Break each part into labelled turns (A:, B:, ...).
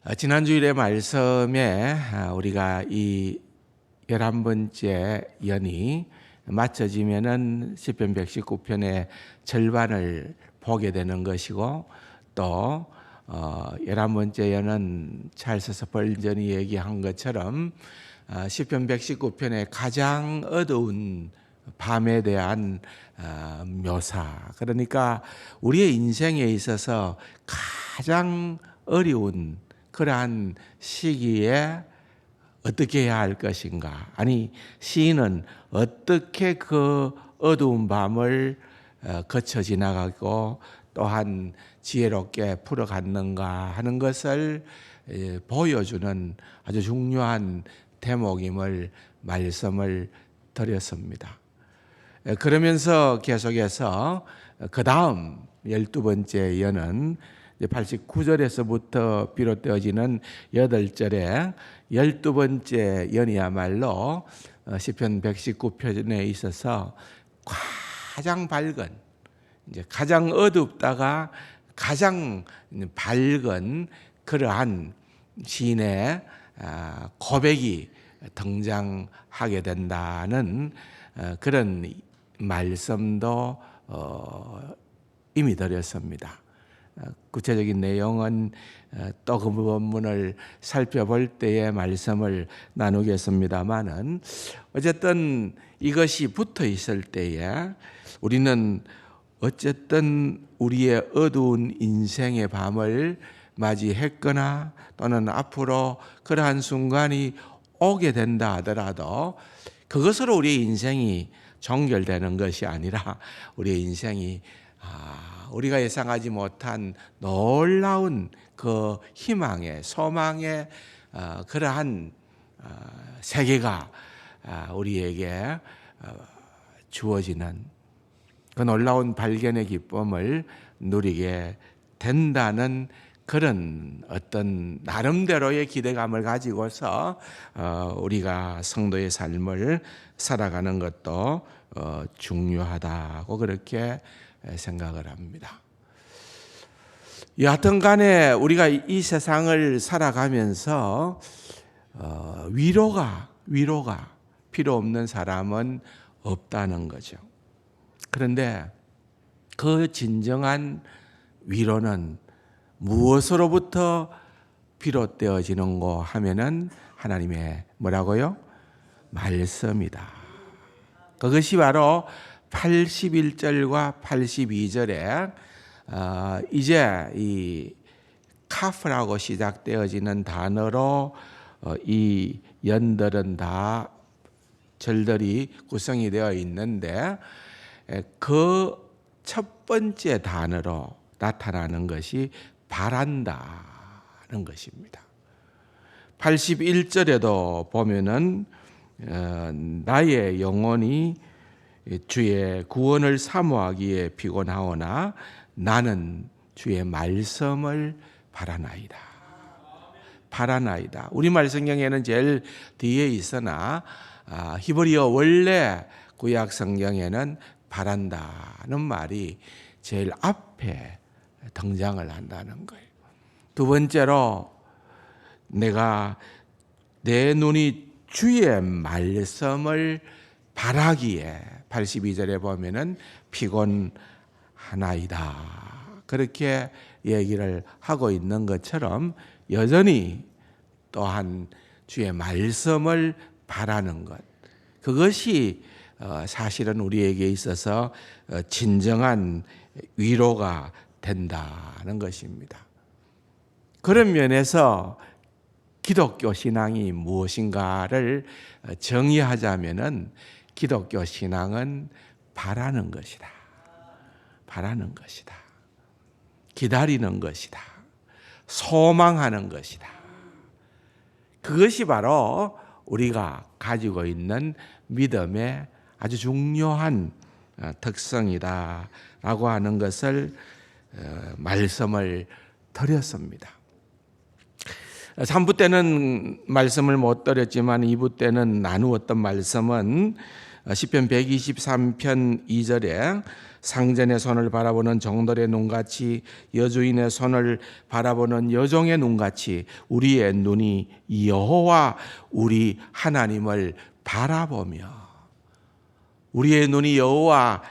A: 지난주일의 말씀에 우리가 이 11번째 연이 맞춰지면은 시편 119편의 절반을 보게 되는 것이고, 또 11번째 연은 찰스 스펄전이 얘기한 것처럼 시편 119편의 가장 어두운 밤에 대한 묘사, 그러니까 우리의 인생에 있어서 가장 어려운 그러한 시기에 어떻게 해야 할 것인가, 아니 시인은 어떻게 그 어두운 밤을 거쳐 지나가고 또한 지혜롭게 풀어갔는가 하는 것을 보여주는 아주 중요한 대목임을 말씀을 드렸습니다. 그러면서 계속해서 그 다음 12번째 연은 89절에서부터 비롯되어지는 8절에 12번째 연이야말로 시편 119편에 있어서 가장 밝은, 이제 가장 어둡다가 가장 밝은 그러한 시인의 고백이 등장하게 된다는 그런 말씀도 이미 드렸습니다. 구체적인 내용은 또 그 본문을 살펴볼 때의 말씀을 나누겠습니다만은, 어쨌든 이것이 붙어 있을 때에 우리는 어쨌든 우리의 어두운 인생의 밤을 맞이했거나 또는 앞으로 그러한 순간이 오게 된다 하더라도 그것으로 우리의 인생이 종결되는 것이 아니라 우리의 인생이 우리가 예상하지 못한 놀라운 그 희망의, 소망의 그러한 세계가 우리에게 주어지는 그 놀라운 발견의 기쁨을 누리게 된다는 그런 어떤 나름대로의 기대감을 가지고서 우리가 성도의 삶을 살아가는 것도 중요하다고 그렇게 생각을 합니다. 여하튼 간에 우리가 이 세상을 살아가면서 위로가 필요 없는 사람은 없다는 거죠. 그런데 그 진정한 위로는 무엇으로부터 비롯되어지는고 하면은 하나님의 뭐라고요? 말씀이다. 그것이 바로 81절과 82절에 이제 이 카프라고 시작되어지는 단어로 이 연들은 다 절들이 구성이 되어 있는데, 그 첫 번째 단어로 나타나는 것이 바란다는 것입니다. 81절에도 보면은 나의 영혼이 주의 구원을 사모하기에 피곤하오나 나는 주의 말씀을 바라나이다. 바라나이다. 우리말 성경에는 제일 뒤에 있으나 히브리어 원래 구약 성경에는 바란다는 말이 제일 앞에 등장을 한다는 거예요. 두 번째로 내가 내 눈이 주의 말씀을 바라기에 82절에 보면은 피곤하나이다. 그렇게 얘기를 하고 있는 것처럼 여전히 또한 주의 말씀을 바라는 것, 그것이 사실은 우리에게 있어서 진정한 위로가 된다는 것입니다. 그런 면에서 기독교 신앙이 무엇인가를 정의하자면은 기독교 신앙은 바라는 것이다. 바라는 것이다. 기다리는 것이다. 소망하는 것이다. 그것이 바로 우리가 가지고 있는 믿음의 아주 중요한 특성이다라고 하는 것을 말씀을 드렸습니다. 3부 때는 말씀을 못 드렸지만 2부 때는 나누었던 말씀은 시편 123편 2절에 상전의 손을 바라보는 종들의 눈같이 여주인의 손을 바라보는 여종의 눈같이 우리의 눈이 여호와 우리 하나님을 바라보며, 우리의 눈이 여호와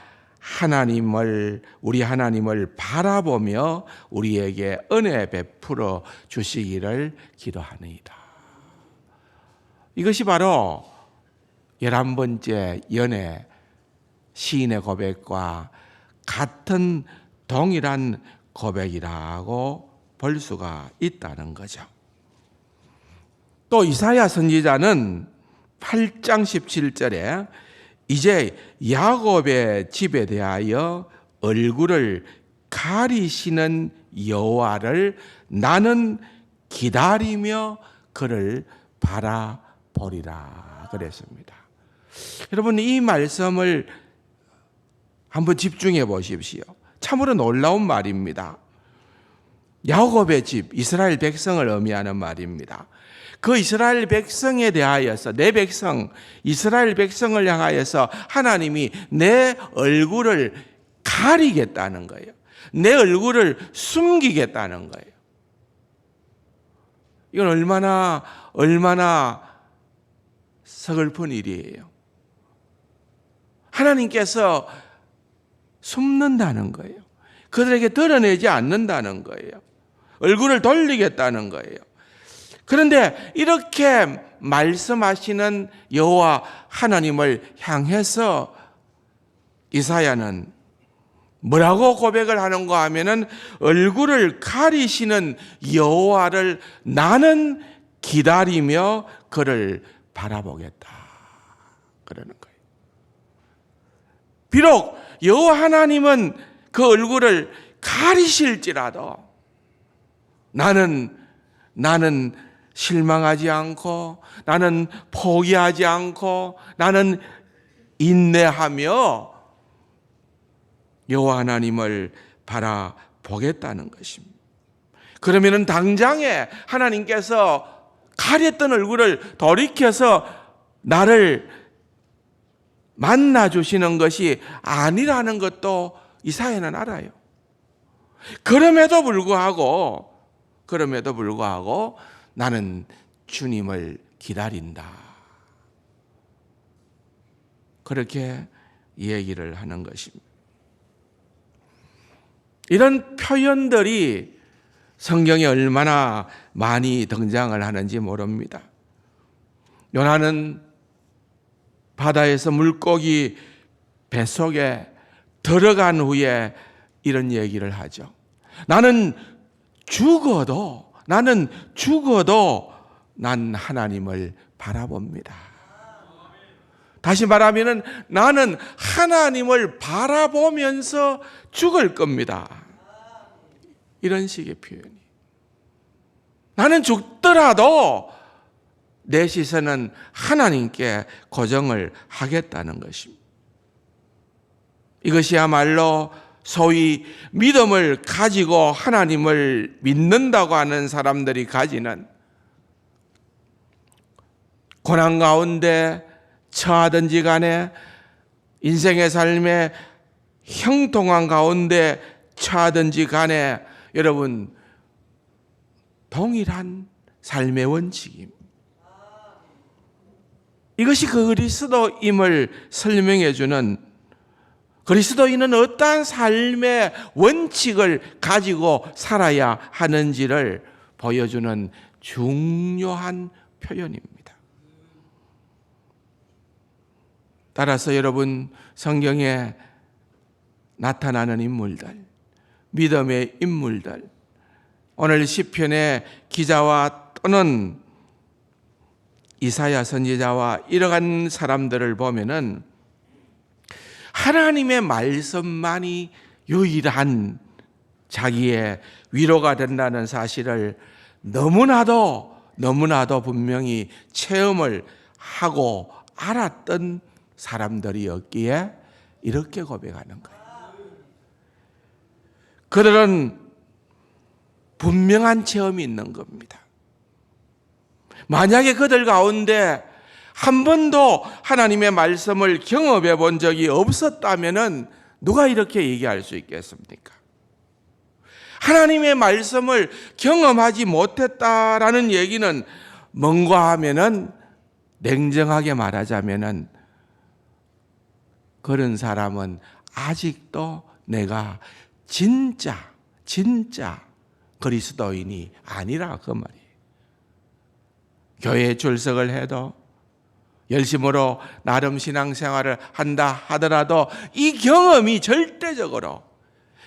A: 우리 하나님을 바라보며 우리에게 은혜 베풀어 주시기를 기도하나이다. 이것이 바로 11번째 연애 시인의 고백과 같은 동일한 고백이라고 볼 수가 있다는 거죠. 또 이사야 선지자는 8장 17절에 이제 야곱의 집에 대하여 얼굴을 가리시는 여호와를 나는 기다리며 그를 바라보리라 그랬습니다. 여러분, 이 말씀을 한번 집중해 보십시오. 참으로 놀라운 말입니다. 야곱의 집, 이스라엘 백성을 의미하는 말입니다. 그 이스라엘 백성에 대하여서, 내 백성, 이스라엘 백성을 향하여서 하나님이 내 얼굴을 가리겠다는 거예요. 내 얼굴을 숨기겠다는 거예요. 이건 얼마나 서글픈 일이에요. 하나님께서 숨는다는 거예요. 그들에게 드러내지 않는다는 거예요. 얼굴을 돌리겠다는 거예요. 그런데 이렇게 말씀하시는 여호와 하나님을 향해서 이사야는 뭐라고 고백을 하는가 하면은 얼굴을 가리시는 여호와를 나는 기다리며 그를 바라보겠다 그러는 거예요. 비록 여호와 하나님은 그 얼굴을 가리실지라도 나는 실망하지 않고, 나는 포기하지 않고, 나는 인내하며 여호와 하나님을 바라보겠다는 것입니다. 그러면은 당장에 하나님께서 가렸던 얼굴을 돌이켜서 나를 만나 주시는 것이 아니라는 것도 이사야는 알아요. 그럼에도 불구하고 나는 주님을 기다린다. 그렇게 얘기를 하는 것입니다. 이런 표현들이 성경에 얼마나 많이 등장을 하는지 모릅니다. 요나는 바다에서 물고기 뱃속에 들어간 후에 이런 얘기를 하죠. 나는 죽어도 난 하나님을 바라봅니다. 다시 말하면 나는 하나님을 바라보면서 죽을 겁니다. 이런 식의 표현이. 나는 죽더라도 내 시선은 하나님께 고정을 하겠다는 것입니다. 이것이야말로 소위 믿음을 가지고 하나님을 믿는다고 하는 사람들이 가지는, 고난 가운데 처하든지 간에 인생의 삶에 형통한 가운데 처하든지 간에 여러분 동일한 삶의 원칙입니다. 이것이 그 그리스도임을 설명해 주는, 그리스도인은 어떠한 삶의 원칙을 가지고 살아야 하는지를 보여주는 중요한 표현입니다. 따라서 여러분, 성경에 나타나는 인물들, 믿음의 인물들, 오늘 시편의 기자와 또는 이사야 선지자와 이러한 사람들을 보면은 하나님의 말씀만이 유일한 자기의 위로가 된다는 사실을 너무나도 분명히 체험을 하고 알았던 사람들이었기에 이렇게 고백하는 거예요. 그들은 분명한 체험이 있는 겁니다. 만약에 그들 가운데 한 번도 하나님의 말씀을 경험해 본 적이 없었다면은 누가 이렇게 얘기할 수 있겠습니까? 하나님의 말씀을 경험하지 못했다라는 얘기는 뭔가 하면은 냉정하게 말하자면은 그런 사람은 아직도 내가 진짜 그리스도인이 아니라 그 말이에요. 교회에 출석을 해도 열심으로 나름 신앙생활을 한다 하더라도 이 경험이 절대적으로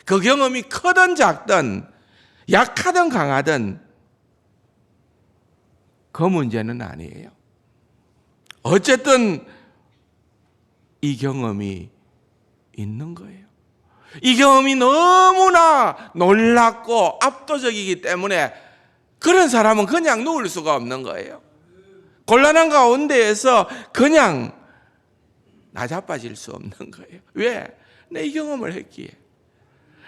A: 그 경험이 크든 작든 약하든 강하든 그 문제는 아니에요. 어쨌든 이 경험이 있는 거예요. 이 경험이 너무나 놀랍고 압도적이기 때문에 그런 사람은 그냥 누울 수가 없는 거예요. 곤란한 가운데에서 그냥 나자빠질 수 없는 거예요. 왜? 내 이 경험을 했기에.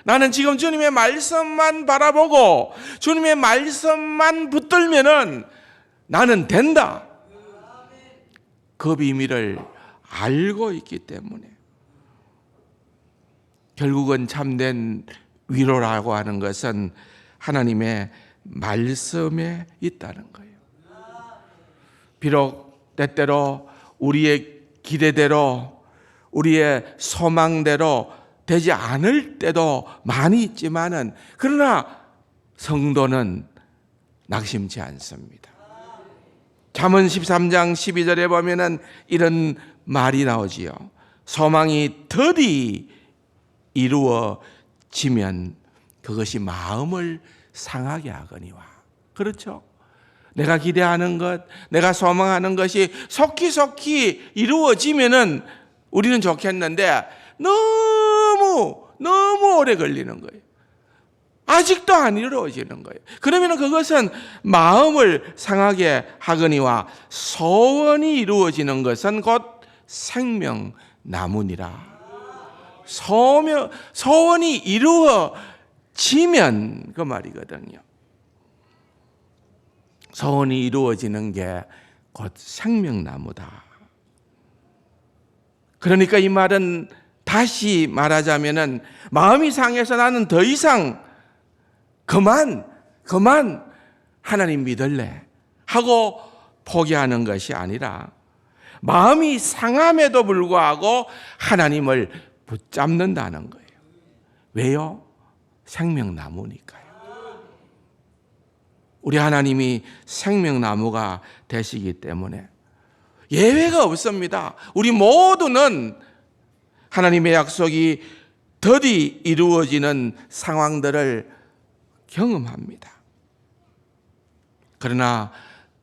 A: 나는 지금 주님의 말씀만 바라보고 주님의 말씀만 붙들면은 나는 된다. 그 비밀을 알고 있기 때문에 결국은 참된 위로라고 하는 것은 하나님의 말씀에 있다는 거예요. 비록 때때로 우리의 기대대로 우리의 소망대로 되지 않을 때도 많이 있지만은 그러나 성도는 낙심치 않습니다. 잠언 13장 12절에 보면은 이런 말이 나오지요. 소망이 더디 이루어지면 그것이 마음을 상하게 하거니와. 그렇죠? 내가 기대하는 것, 내가 소망하는 것이 속히 이루어지면은 우리는 좋겠는데 너무 오래 걸리는 거예요. 아직도 안 이루어지는 거예요. 그러면 그것은 마음을 상하게 하거니와 소원이 이루어지는 것은 곧 생명나무니라. 소원이 이루어지면 그 말이거든요. 소원이 이루어지는 게 곧 생명나무다. 그러니까 이 말은 다시 말하자면은 마음이 상해서 나는 더 이상 그만 하나님 믿을래 하고 포기하는 것이 아니라 마음이 상함에도 불구하고 하나님을 붙잡는다는 거예요. 왜요? 생명나무니까요. 우리 하나님이 생명나무가 되시기 때문에 예외가 없습니다. 우리 모두는 하나님의 약속이 더디 이루어지는 상황들을 경험합니다. 그러나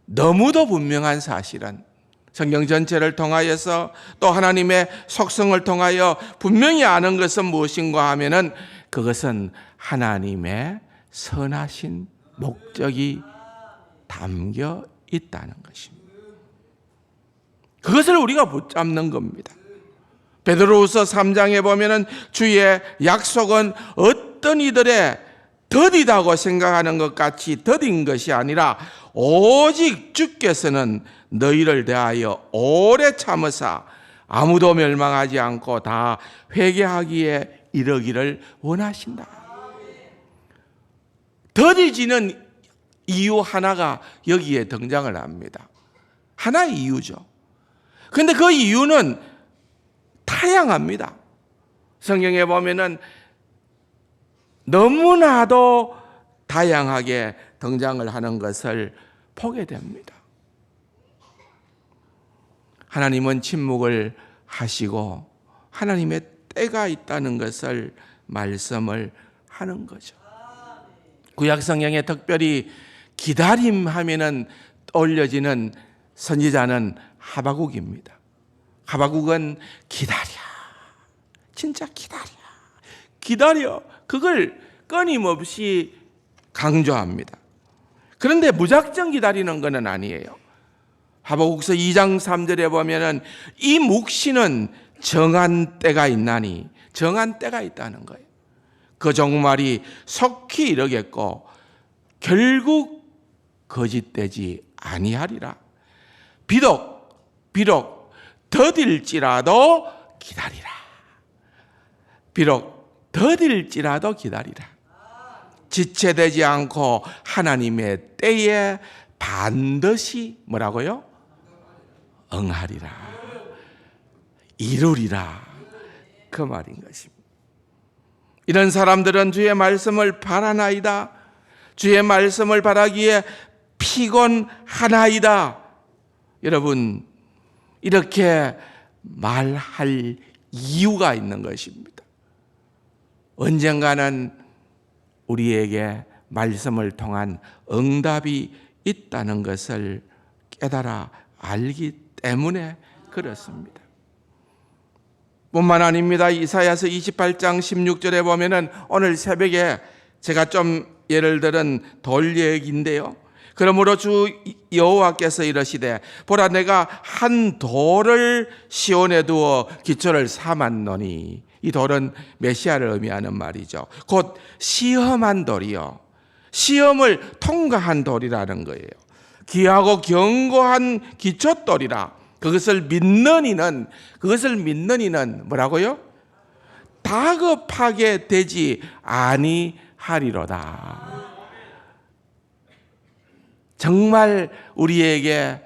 A: 너무도 분명한 사실은 성경 전체를 통하여서 또 하나님의 속성을 통하여 분명히 아는 것은 무엇인가 하면은 그것은 하나님의 선하신 목적이 담겨 있다는 것입니다. 그것을 우리가 붙잡는 겁니다. 베드로후서 3장에 보면은 주의 약속은 어떤 이들의 더디다고 생각하는 것 같이 더딘 것이 아니라 오직 주께서는 너희를 대하여 오래 참으사 아무도 멸망하지 않고 다 회개하기에 이르기를 원하신다. 더디지는 이유 하나가 여기에 등장을 합니다. 하나의 이유죠. 그런데 그 이유는 다양합니다. 성경에 보면은 너무나도 다양하게 등장을 하는 것을 보게 됩니다. 하나님은 침묵을 하시고 하나님의 때가 있다는 것을 말씀을 하는 거죠. 구약 성경에 특별히 기다림 하면은 떠올려지는 선지자는 하박국입니다. 하박국은 기다려. 진짜 기다려. 그걸 끊임없이 강조합니다. 그런데 무작정 기다리는 것은 아니에요. 하박국서 2장 3절에 보면은 이 묵시는 정한 때가 있나니 정한 때가 있다는 거예요. 그 종말이 속히 이르겠고 결국 거짓되지 아니하리라. 비록 비록 더딜지라도 기다리라. 비록 더딜지라도 기다리라. 지체되지 않고 하나님의 때에 반드시 뭐라고요? 응하리라. 이루리라. 그 말인 것입니다. 이런 사람들은 주의 말씀을 바라나이다. 주의 말씀을 바라기에 피곤하나이다. 여러분, 이렇게 말할 이유가 있는 것입니다. 언젠가는 우리에게 말씀을 통한 응답이 있다는 것을 깨달아 알기 때문에 그렇습니다. 뿐만 아닙니다. 이사야서 28장 16절에 보면은 오늘 새벽에 제가 좀 예를 들은 돌 얘기인데요. 그러므로 주 여호와께서 이러시되 보라 내가 한 돌을 시온에 두어 기초를 삼았노니, 이 돌은 메시아를 의미하는 말이죠. 곧 시험한 돌이요, 시험을 통과한 돌이라는 거예요. 귀하고 견고한 기초돌이라. 그것을 믿는 이는 뭐라고요? 다급하게 되지 아니하리로다. 정말 우리에게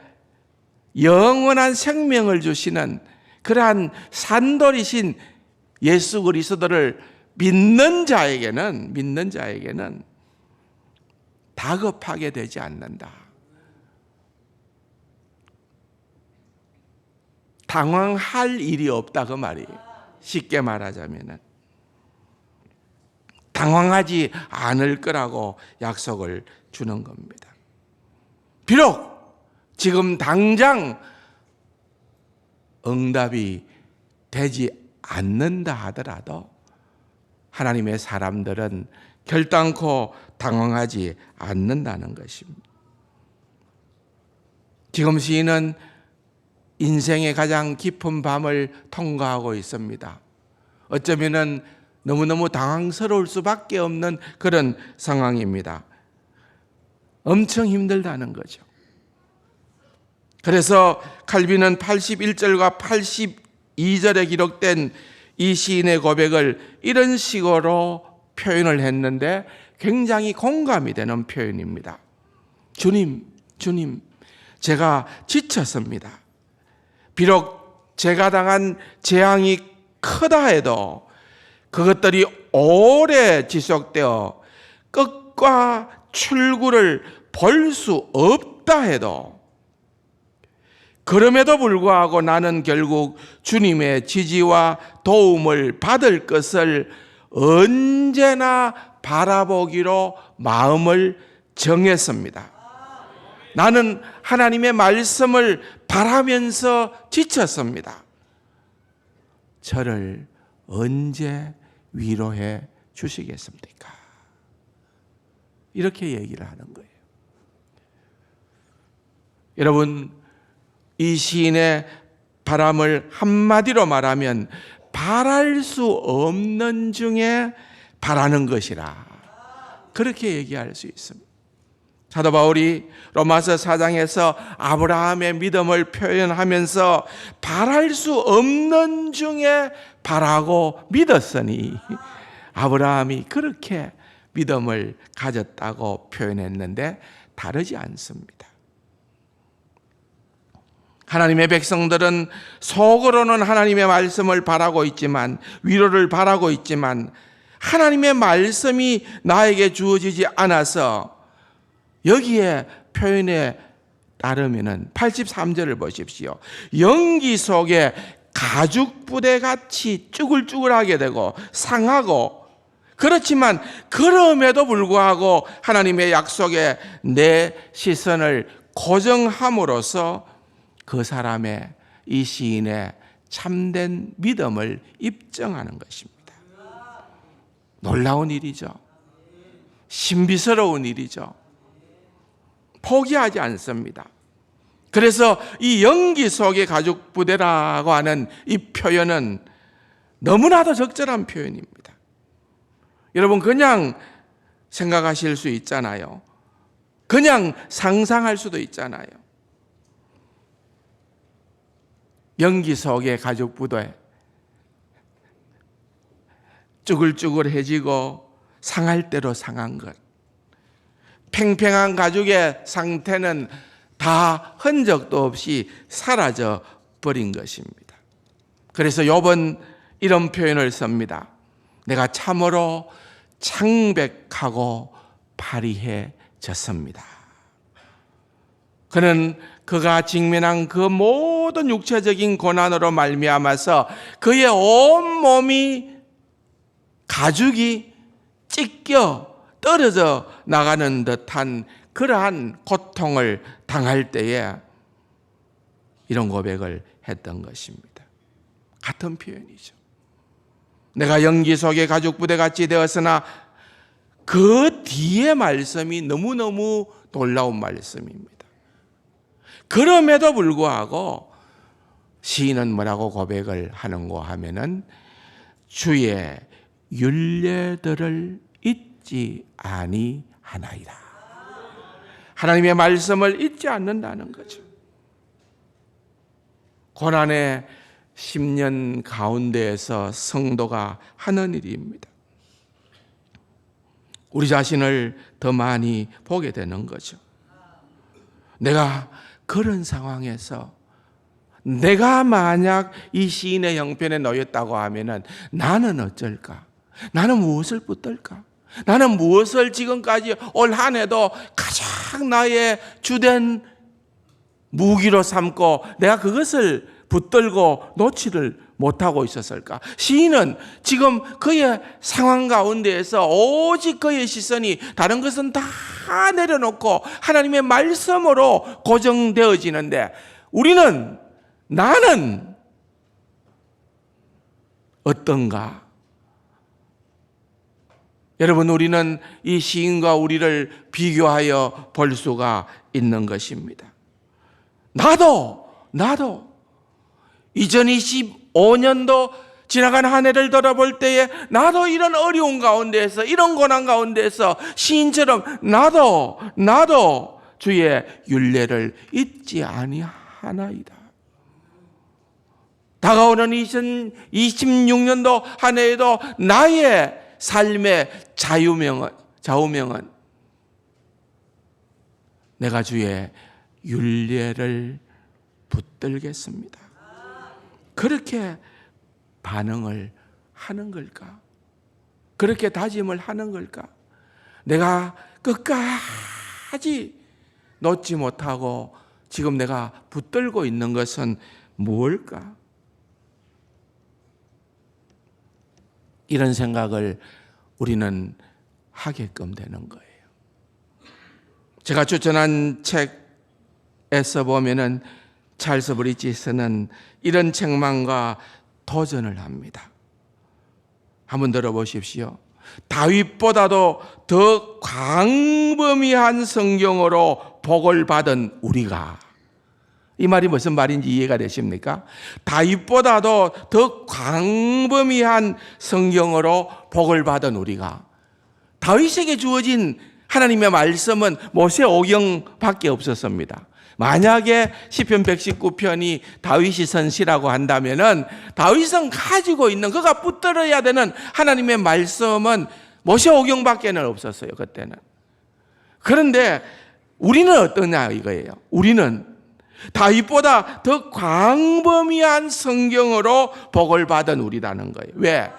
A: 영원한 생명을 주시는 그러한 산돌이신 예수 그리스도를 믿는 자에게는 다급하게 되지 않는다. 당황할 일이 없다, 그 말이에요. 쉽게 말하자면은 당황하지 않을 거라고 약속을 주는 겁니다. 비록 지금 당장 응답이 되지 않는다 하더라도 하나님의 사람들은 결단코 당황하지 않는다는 것입니다. 지금 시인은 인생의 가장 깊은 밤을 통과하고 있습니다. 어쩌면은 너무너무 당황스러울 수밖에 없는 그런 상황입니다. 엄청 힘들다는 거죠. 그래서 칼빈은 81절과 82절에 기록된 이 시인의 고백을 이런 식으로 표현을 했는데 굉장히 공감이 되는 표현입니다. 주님, 제가 지쳤습니다. 비록 제가 당한 재앙이 크다 해도 그것들이 오래 지속되어 끝과 출구를 볼 수 없다 해도 그럼에도 불구하고 나는 결국 주님의 지지와 도움을 받을 것을 언제나 바라보기로 마음을 정했습니다. 나는 하나님의 말씀을 바라면서 지쳤습니다. 저를 언제 위로해 주시겠습니까? 이렇게 얘기를 하는 거예요. 여러분, 이 시인의 바람을 한마디로 말하면 바랄 수 없는 중에 바라는 것이라, 그렇게 얘기할 수 있습니다. 사도 바울이 로마서 4장에서 아브라함의 믿음을 표현하면서 바랄 수 없는 중에 바라고 믿었으니, 아브라함이 그렇게 믿음을 가졌다고 표현했는데 다르지 않습니다. 하나님의 백성들은 속으로는 하나님의 말씀을 바라고 있지만, 위로를 바라고 있지만 하나님의 말씀이 나에게 주어지지 않아서, 여기에 표현에 따르면은 83절을 보십시오. 연기 속에 가죽 부대 같이 쭈글쭈글하게 되고 상하고, 그렇지만 그럼에도 불구하고 하나님의 약속에 내 시선을 고정함으로써 그 사람의, 이 시인의 참된 믿음을 입증하는 것입니다. 놀라운 일이죠. 신비스러운 일이죠. 포기하지 않습니다. 그래서 이 연기 속의 가죽 부대라고 하는 이 표현은 너무나도 적절한 표현입니다. 여러분, 그냥 생각하실 수 있잖아요. 그냥 상상할 수도 있잖아요. 연기 속의 가죽 부대, 쭈글쭈글해지고 상할 대로 상한 것, 팽팽한 가죽의 상태는 다 흔적도 없이 사라져 버린 것입니다. 그래서 욥은 이런 표현을 씁니다. 내가 참으로 창백하고 파리해졌습니다. 그는 그가 직면한 그 모든 육체적인 고난으로 말미암아서 그의 온 몸이 가죽이 찢겨 떨어져 나가는 듯한 그러한 고통을 당할 때에 이런 고백을 했던 것입니다. 같은 표현이죠. 내가 연기 속의 가죽 부대같이 되었으나 그 뒤의 말씀이 너무너무 놀라운 말씀입니다. 그럼에도 불구하고 시인은 뭐라고 고백을 하는고 하면은 주의 율례들을 잊지 아니하나이다. 하나님의 말씀을 잊지 않는다는 거죠. 고난의 10년 가운데에서 성도가 하는 일입니다. 우리 자신을 더 많이 보게 되는 거죠. 내가 그런 상황에서 내가 만약 이 시인의 형편에 놓였다고 하면은 나는 어쩔까? 나는 무엇을 붙들까? 나는 무엇을 지금까지 올 한 해도 가장 나의 주된 무기로 삼고 내가 그것을 붙들고 놓지를 못하고 있었을까? 시인은 지금 그의 상황 가운데에서 오직 그의 시선이 다른 것은 다 내려놓고 하나님의 말씀으로 고정되어지는데 나는 어떤가? 여러분, 우리는 이 시인과 우리를 비교하여 볼 수가 있는 것입니다. 나도 2025년도 지나간 한 해를 돌아볼 때에 나도 이런 어려운 가운데에서 이런 고난 가운데에서 시인처럼 나도 주의 율례를 잊지 아니하나이다. 다가오는 2026년도 한 해에도 나의 삶의 좌우명은 내가 주의 율례를 붙들겠습니다. 그렇게 반응을 하는 걸까? 그렇게 다짐을 하는 걸까? 내가 끝까지 놓지 못하고 지금 내가 붙들고 있는 것은 무엇일까? 이런 생각을 우리는 하게끔 되는 거예요. 제가 추천한 책에서 보면은 찰스 브리지스는 이런 책망과 도전을 합니다. 한번 들어보십시오. 다윗보다도 더 광범위한 성경으로 복을 받은 우리가, 이 말이 무슨 말인지 이해가 되십니까? 다윗보다도 더 광범위한 성경으로 복을 받은 우리가, 다윗에게 주어진 하나님의 말씀은 모세오경밖에 없었습니다. 만약에 시편 119편이 다윗이 쓴 시라고 한다면은 다윗은 가지고 있는 그가 붙들어야 되는 하나님의 말씀은 모세오경밖에는 없었어요, 그때는. 그런데 우리는 어떠냐 이거예요. 우리는 다윗보다 더 광범위한 성경으로 복을 받은 우리라는 거예요. 왜?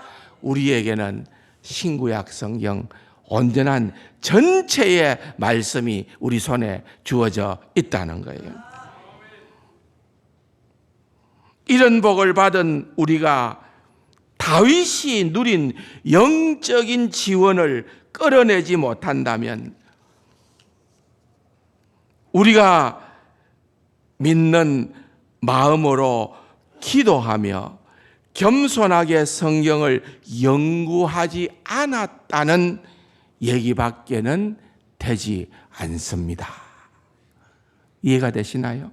A: 우리에게는 신구약 성경 온전한 전체의 말씀이 우리 손에 주어져 있다는 거예요. 이런 복을 받은 우리가 다윗이 누린 영적인 지원을 끌어내지 못한다면 우리가 믿는 마음으로 기도하며 겸손하게 성경을 연구하지 않았다는 얘기밖에는 되지 않습니다. 이해가 되시나요?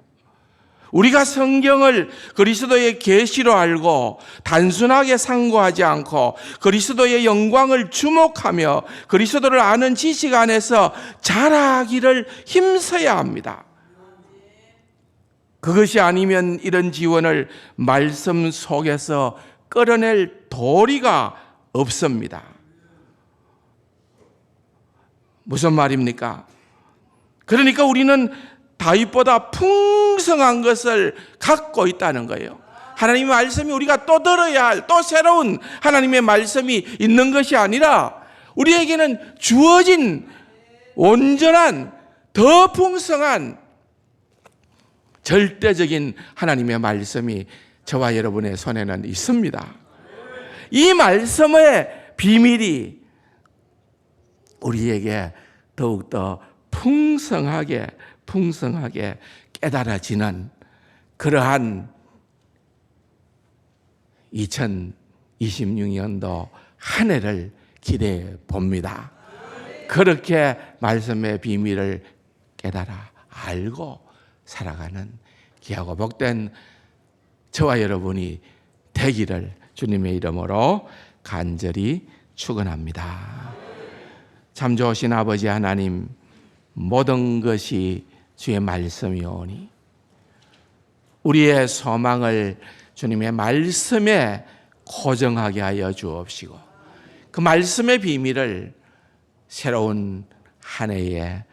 A: 우리가 성경을 그리스도의 계시로 알고 단순하게 상고하지 않고 그리스도의 영광을 주목하며 그리스도를 아는 지식 안에서 자라기를 힘써야 합니다. 그것이 아니면 이런 지원을 말씀 속에서 끌어낼 도리가 없습니다. 무슨 말입니까? 그러니까 우리는 다윗보다 풍성한 것을 갖고 있다는 거예요. 하나님의 말씀이 우리가 또 들어야 할 또 새로운 하나님의 말씀이 있는 것이 아니라 우리에게는 주어진 온전한 더 풍성한 절대적인 하나님의 말씀이 저와 여러분의 손에는 있습니다. 이 말씀의 비밀이 우리에게 더욱더 풍성하게 깨달아지는 그러한 2026년도 한 해를 기대해 봅니다. 그렇게 말씀의 비밀을 깨달아 알고 살아가는 귀하고 복된 저와 여러분이 되기를 주님의 이름으로 간절히 축원합니다. 참 좋으신 아버지 하나님, 모든 것이 주의 말씀이오니 우리의 소망을 주님의 말씀에 고정하게 하여 주옵시고 그 말씀의 비밀을 새로운 한 해에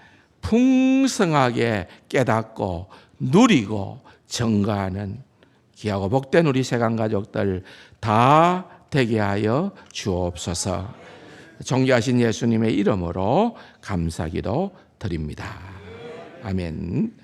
A: 풍성하게 깨닫고 누리고 증거하는 귀하고 복된 우리 세간 가족들 다 되게 하여 주옵소서. 존귀하신 예수님의 이름으로 감사기도 드립니다. 아멘.